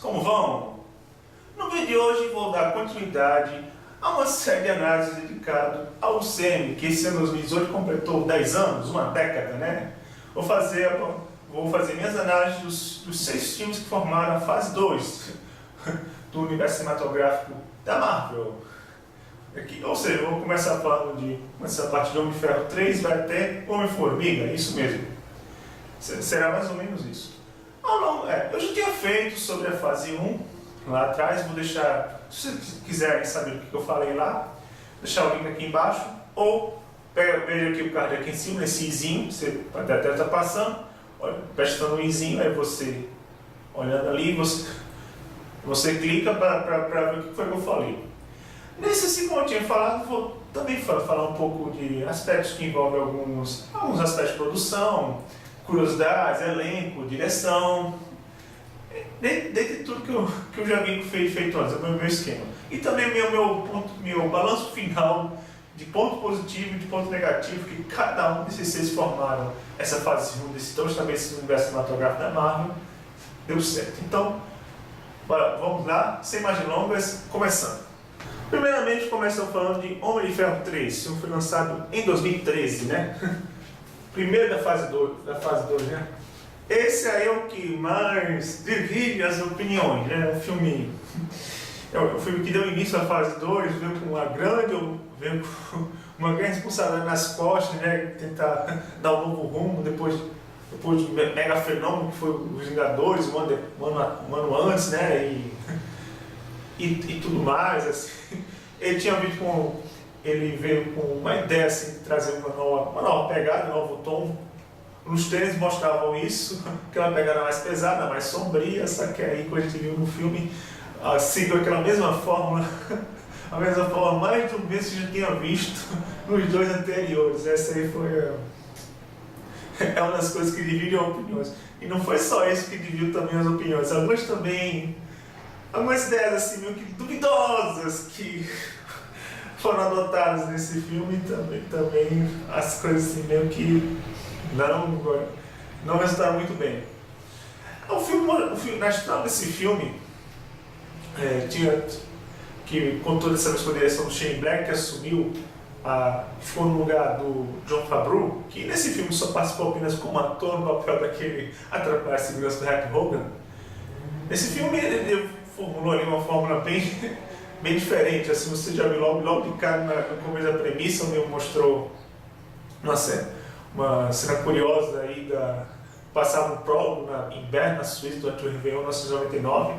como vão? No vídeo de hoje vou dar continuidade a uma série de análises dedicada ao UCM, que esse ano 2018 completou 10 anos, uma década, né? Vou fazer minhas análises dos 6 filmes que formaram a fase 2 do universo cinematográfico da Marvel. Aqui, ou seja, vou começar falando a partir de Homem de Ferro 3, vai até Homem-Formiga, isso mesmo. Será mais ou menos isso. Eu já tinha feito sobre a fase 1 lá atrás, vou deixar, se vocês quiserem saber o que eu falei lá, deixar o link aqui embaixo, ou veja aqui o card aqui em cima, esse izinho, você até está passando, prestando o izinho, aí você, olhando ali, você clica para ver o que foi que eu falei. Nesse assim, como eu tinha falado, vou também falar um pouco de aspectos que envolvem alguns aspectos de produção, curiosidades, elenco, direção, dentre tudo que eu já vi feito antes, é o meu esquema. E também meu balanço final de ponto positivo e de ponto negativo, que cada um desses 6 formaram essa fase 1 desse tão estabelecido universo cinematográfico da Marvel, deu certo. Então, vamos lá, sem mais delongas, começando. Primeiramente, começamos falando de Homem de Ferro 3, esse filme foi lançado em 2013, né? Primeiro da fase 2, né? Esse aí é o que mais divide as opiniões, né? O filme que deu início à fase 2, veio com uma grande responsabilidade nas costas, né? Tentar dar um novo rumo depois do mega fenômeno que foi os Vingadores, um ano antes, né? E tudo mais, assim. Ele veio com uma ideia assim, de trazer uma nova pegada, um novo tom. Nos trailers mostravam isso, que era uma pegada mais pesada, mais sombria, só que aí, quando a gente viu no filme, seguiu aquela mesma fórmula, mais do mesmo que a gente tinha visto nos 2 anteriores. Essa aí é uma das coisas que dividem opiniões. E não foi só isso que dividiu também as opiniões, algumas ideias assim meio que duvidosas que foram adotadas nesse filme, também as coisas assim meio que não resultaram muito bem. Na história desse filme, com toda essa direção do Shane Black, que assumiu, ficou no lugar do Jon Favreau, que nesse filme só participou apenas como ator no papel daquele atrapalhar a segurança do Hack Hogan. Nesse filme ele formulou ali uma fórmula bem diferente, assim, você já viu logo de cara no começo da premissa, onde ele mostrou uma cena curiosa aí passava um prólogo em Bern, na Suíça, durante o Réveillon 1999,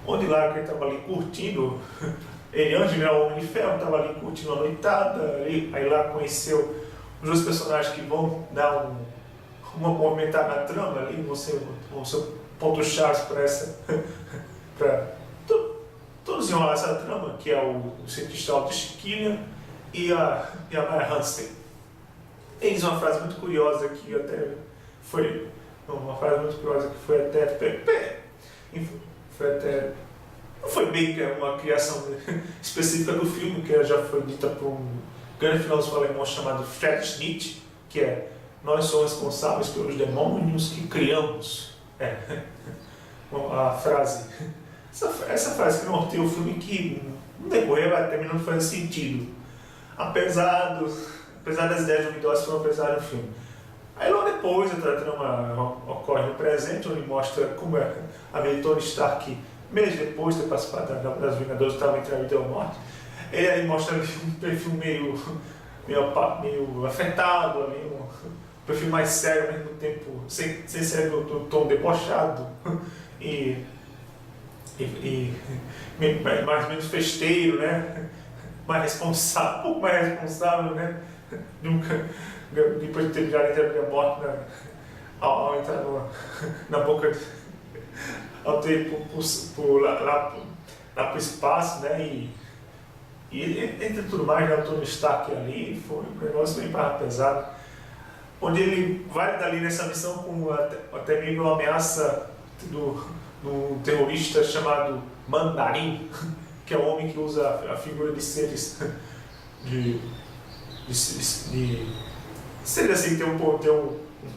onde lá ele estava ali curtindo, ele antes de virar o Homem de Ferro, estava ali curtindo a noitada, aí lá conheceu os 2 personagens que vão dar uma movimentada na trama ali, vão ser pontos-chave para todos enrolar essa trama, que é o cientista Otto Schiller e a Maya Hansen. Eles uma frase muito curiosa que não foi bem uma criação específica do filme, que já foi dita por um grande filósofo alemão chamado Friedrich Nietzsche, que é: nós somos responsáveis pelos demônios que criamos. Essa frase que norteia o filme, que no decorrer vai terminando fazendo sentido, apesar das ideias duvidosas que foram apresentadas no filme. Aí logo depois a trama ocorre no presente, onde mostra como é a vida de Tony Stark, meses depois de ter participado das Vingadores, estava entre a vida e a morte. Ele aí mostra um perfil meio afetado, um perfil mais sério, ao mesmo tempo sem ser do tom debochado e mais ou menos festeiro, né? Um pouco mais responsável, né? Depois de ter virado entre a morte ao entrar na boca, ao ter lá para o espaço, né? E entre tudo mais, já o Tony Stark ali, foi um negócio bem pesado, onde ele vai dali nessa missão com até mesmo uma ameaça do terrorista chamado Mandarim, que é um homem que usa a figura de seres seres assim, que tem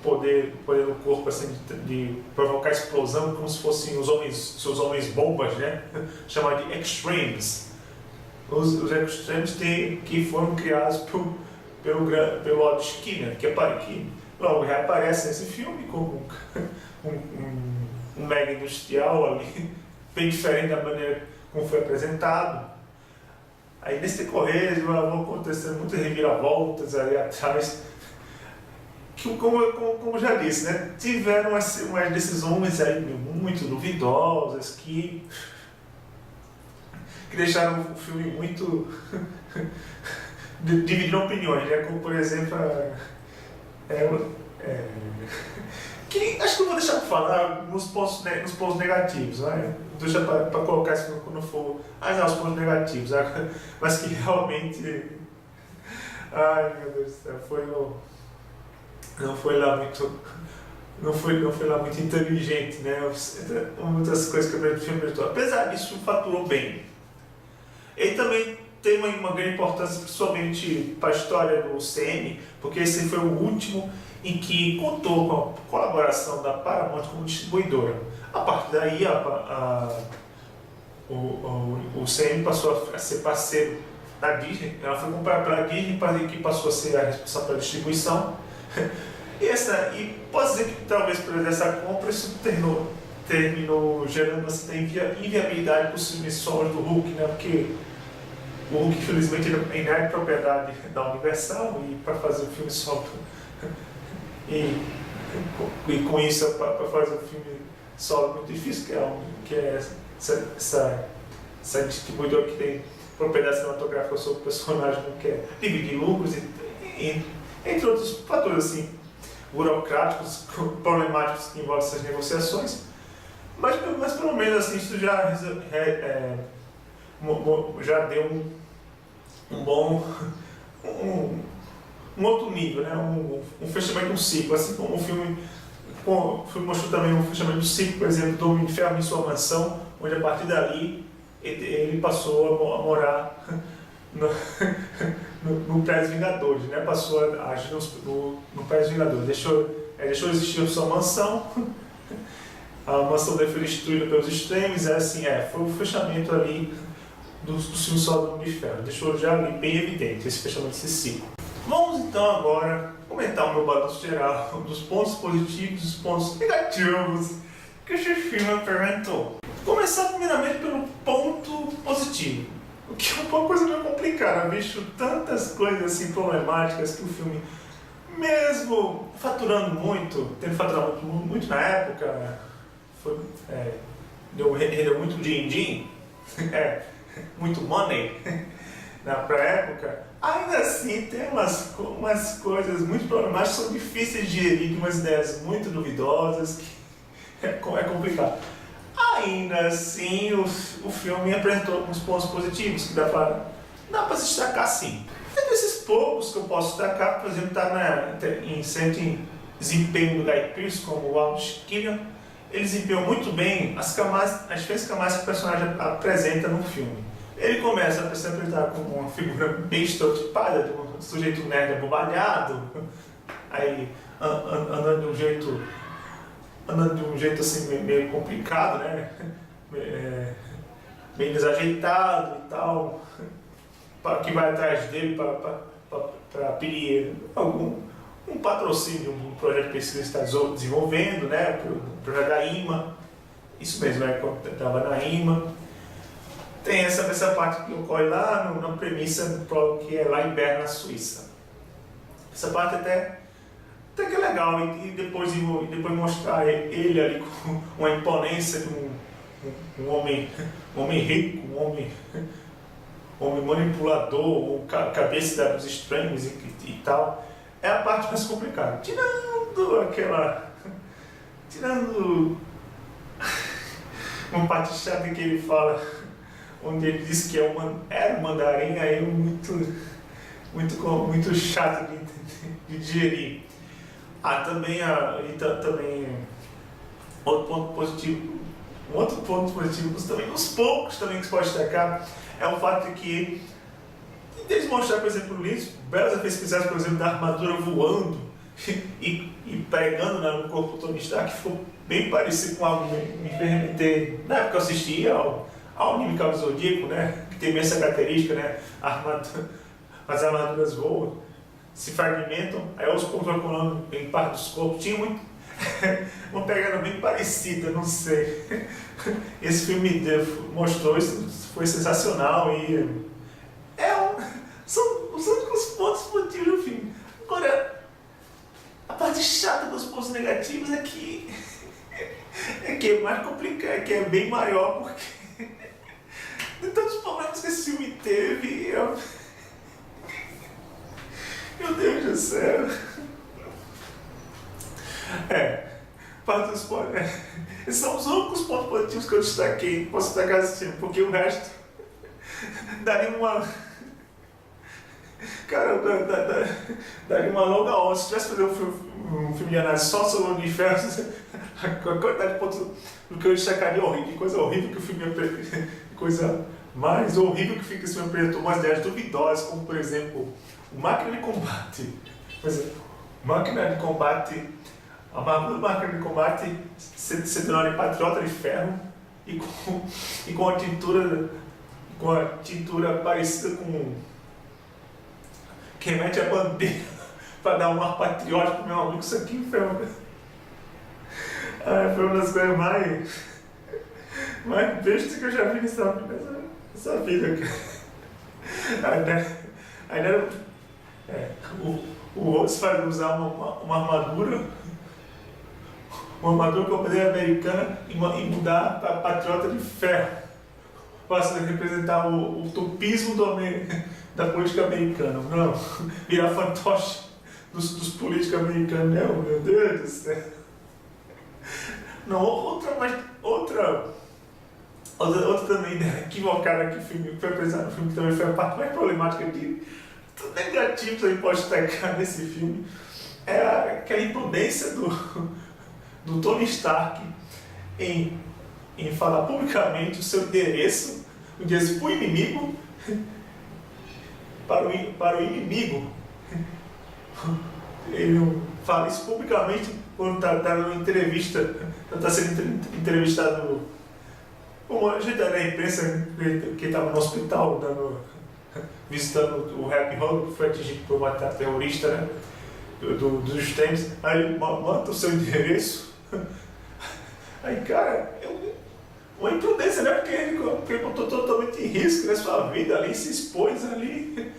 poder no corpo assim, de provocar explosão como se fossem seus homens bombas, né? Chamado de Extremes. Os Extremes que foram criados pelo Otto Skinner, que logo reaparece nesse filme como um mega industrial ali, bem diferente da maneira como foi apresentado. Aí nesse decorrer vão acontecendo muitas reviravoltas ali atrás, que como já disse, né, tiveram umas decisões aí muito duvidosas que deixaram o filme muito dividiram opiniões, né? Como por exemplo que acho que eu vou deixar para falar nos pontos negativos, né? Deixa para colocar isso quando for os pontos negativos, né? Mas que realmente, ai meu Deus do céu, não foi lá muito inteligente, né? Muitas coisas que o filme apresentou. Apesar disso, faturou bem. Ele também tem uma grande importância, principalmente para a história do CM, porque esse foi o último em que contou com a colaboração da Paramount como distribuidora. A partir daí, o CM passou a ser parceiro da Disney. Ela foi comprada pela Disney, que passou a ser a responsável pela distribuição. E posso dizer que talvez por essa compra isso terminou gerando essa inviabilidade para os filmes solos do Hulk, né? Porque o Hulk, infelizmente, ainda é propriedade da Universal, e para fazer um filme solo e com isso para fazer um filme solo é muito difícil, que é essa distribuidora que tem propriedade cinematográfica sobre o personagem, não quer dividir lucros, entre outros fatores assim, burocráticos, problemáticos que envolvem essas negociações. Mas pelo menos assim, isso já deu um outro nível, né? Um fechamento de um ciclo, assim como o filme mostrou também um fechamento do ciclo, por exemplo, do Homem de Ferro em Sua Mansão, onde a partir dali ele passou a morar no Prédio Vingadores, né? Passou a agir no Prédio Vingadores, deixou existir a sua mansão. A mansão dele foi destruída pelos extremos, foi o fechamento ali do filme solo do Homem de Ferro. Deixou já ali bem evidente esse fechamento desse ciclo. Vamos então agora comentar o meu balanço geral dos pontos positivos e dos pontos negativos que esse filme apresentou. Começar primeiramente pelo ponto positivo, o que é uma coisa meio complicada, visto tantas coisas assim problemáticas que o filme, mesmo tendo faturado muito na época, rendeu muito din-din, muito money pra época, ainda assim tem umas coisas muito problemáticas, são difíceis de gerir, umas ideias muito duvidosas, que é complicado. Ainda assim, o filme apresentou alguns pontos positivos que dá para se destacar sim. Tem esses poucos que eu posso destacar, por exemplo, em desempenho do Guy Pearce como o Otto Skinner. Ele desempenhou muito bem as diferentes camadas que o personagem apresenta no filme. Ele começa a se apresentar como uma figura bem estereotipada, de um sujeito nerd abobalhado, aí andando de um jeito assim meio complicado, né? Bem desajeitado e tal, que vai atrás dele para pedir um patrocínio, um projeto de pesquisa que está desenvolvendo, né? O projeto da IMA, isso mesmo, quando estava na IMA. Tem essa parte que ocorre lá na premissa que é lá em Bern, na Suíça. Essa parte até que é legal, e depois mostrar ele ali com uma imponência de um homem rico, um homem manipulador, cabeça dos extremos e tal, é a parte mais complicada. Tirando uma parte chata que ele fala, onde ele diz que era um mandarim, aí muito chato de digerir. Também outro ponto positivo, também, uns poucos também que se pode destacar, é o fato de que eles mostraram, por exemplo, belos efeitos especiais, por exemplo, da armadura voando, e pregando, né, no corpo do Tony Stark, que ficou bem parecido com algo que me permitei. Na época eu assisti ao anime Cavaleiro do Zodíaco, né, que tem essa característica, né, as armaduras voam, se fragmentam, aí os corpos vão colando em parte dos corpos. Tinha muito uma pegada bem parecida, não sei. Esse filme mostrou isso, foi sensacional e são os únicos pontos positivos do filme. Agora, a parte chata dos pontos negativos é que é mais complicado, que é bem maior, porque de tantos problemas que esse filme teve, meu Deus do céu. Parte dos pontos. Esses são os únicos pontos positivos que eu destaquei. Posso destacar assim, porque o resto daria uma. Cara, daria uma longa onda. Se tivesse fazer um filme de análise só sobre o Homem de Ferro, a quantidade de pontos do que eu destacaria horrível, de coisa horrível que o filme apresentou, coisa mais horrível que fica esse filme apresentou, umas ideias duvidosas, como por exemplo, o Máquina de Combate. Por exemplo, Máquina de Combate. A armadura do Máquina de Combate se torna Patriota de Ferro e com a tintura parecida com que remete a bandeira para dar um ar patriótico pro meu amigo. Isso aqui foi uma das coisas mais bestas que eu já vi nessa vida. O Rhodes vai usar uma armadura com a bandeira americana e mudar para Patriota de Ferro, para representar o tupismo da política americana. Não, virar fantoche dos políticos americanos. Não, meu Deus do céu. Não, outra também equivocada que o filme foi apresentado no filme, que também foi a parte mais problemática de tudo negativo que a gente pode destacar nesse filme, é aquela imprudência do Tony Stark em falar publicamente o seu endereço para o inimigo, para o inimigo. Ele fala isso publicamente quando está numa entrevista, está sendo entrevistado como a gente da imprensa, que estava no hospital visitando o Happy Hall, que foi atingido por um ataque terrorista, né, dos Thames. Aí ele manda o seu endereço. Aí, cara, uma imprudência, né? Porque ele botou totalmente em risco, né, sua vida ali, se expôs ali.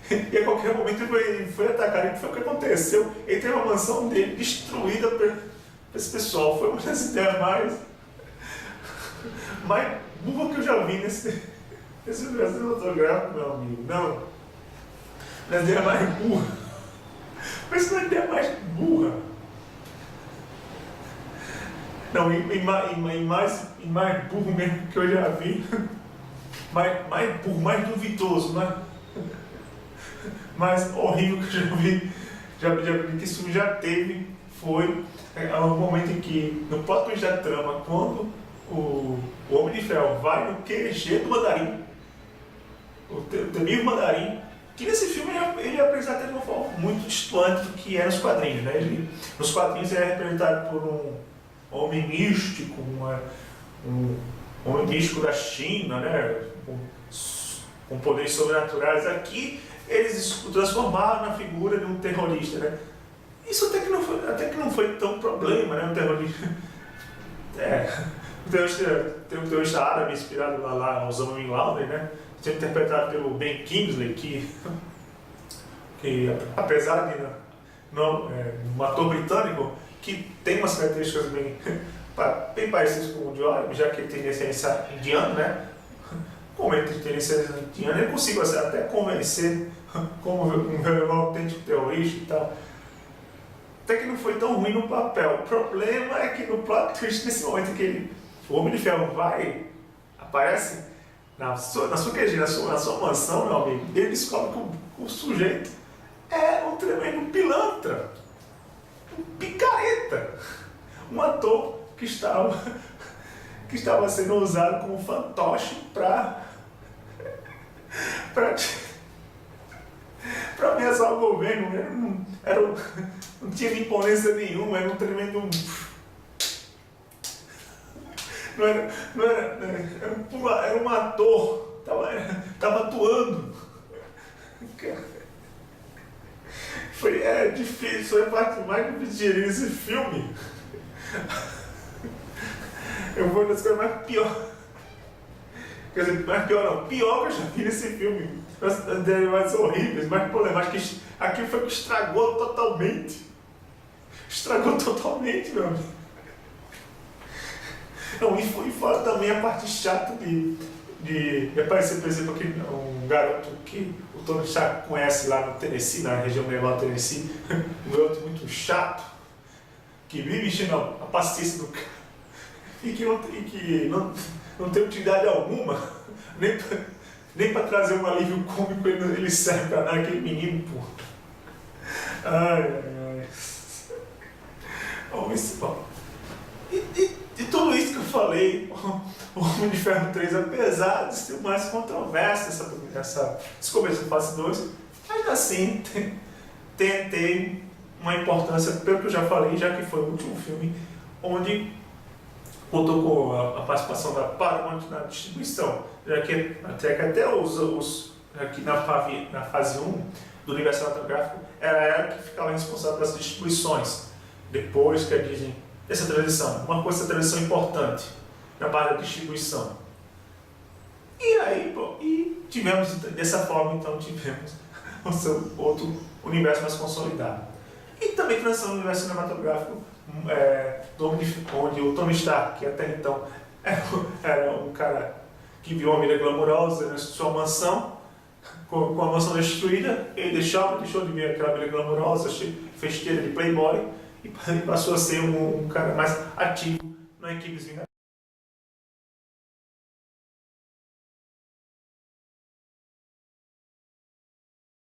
E a qualquer momento ele foi atacado. E foi o que aconteceu. Ele teve a mansão dele destruída por esse pessoal. Foi uma das ideias mais burra que eu já vi nesse universo fotográfico, meu amigo. Não. A ideia mais burra. Mas não é a ideia mais burra. Não, e mais burro mesmo que eu já vi. Mais burro, mais duvidoso, mais horrível que eu já vi. Que isso já teve. Foi um momento em que, no plot twist da trama, quando o Homem de Ferro vai no QG do Mandarim, o temido Mandarim, que nesse filme ele é apresentado de uma forma muito distante do que é nos quadrinhos, né? Nos quadrinhos ele é representado por um homem místico, um homem místico da China, né? Com poderes sobrenaturais. Aqui eles o transformaram na figura de um terrorista, né? Isso até que não foi tão problema, né? Um terrorista. Tem um terrorista árabe inspirado lá Osama Bin Laden, né? Sendo interpretado pelo Ben Kingsley, que apesar de um ator britânico que tem umas características bem parecidas com o de Orbe, já que ele tem descendência indiana, né? Como ele tem descendência indiana, ele conseguiu até convencer como um autêntico terrorista e tal. Até que não foi tão ruim no papel. O problema é que no plot twist, nesse momento que o Homem de Ferro aparece na sua QG, na sua mansão, meu amigo, ele descobre que o sujeito é um tremendo pilantra, um picareta, um ator que estava sendo usado como fantoche para Pra ameaçar o governo, não tinha imponência nenhuma, era um tremendo. Era um ator, tava atuando. É difícil, foi a parte mais difícil de gerir esse filme. Eu vou das coisas mais pior. Quer dizer, mais pior não, pior que eu já vi nesse filme. As derivadas horríveis, mas problemáticas. Aquilo foi que estragou totalmente. Estragou totalmente, meu amigo. Não, e fora também a parte chata de aparecer, por exemplo, aqui um garoto que o Tony Stark conhece lá no Tennessee, na região medieval do Tennessee, um garoto muito chato, que vive enchendo a paciência do cara e que não tem utilidade alguma, nem para trazer um alívio cômico ele serve para dar aquele menino, pô. Ai, ai, ai. Vamos ver se bom. E tudo isso que eu falei, o Homem de Ferro 3, apesar de ser mais controverso esse começo da fase 2, ainda assim tem uma importância, pelo que eu já falei, já que foi o último filme onde contou com a participação da Paramount na distribuição, já que até aqui na fase 1 do universo cinematográfico, era ela que ficava responsável pelas distribuições, depois que a Disney. Essa transição, uma coisa, essa transição importante na parte da distribuição. E aí, tivemos, dessa forma, então, tivemos o seu outro universo mais consolidado. E também transição no universo cinematográfico, onde o Tony Stark, que até então era um cara que viu uma vida glamourosa na sua mansão, com a mansão destruída, ele deixou de ver aquela vida glamourosa, festeira de playboy, e passou a ser um cara mais ativo na equipe Vingadores.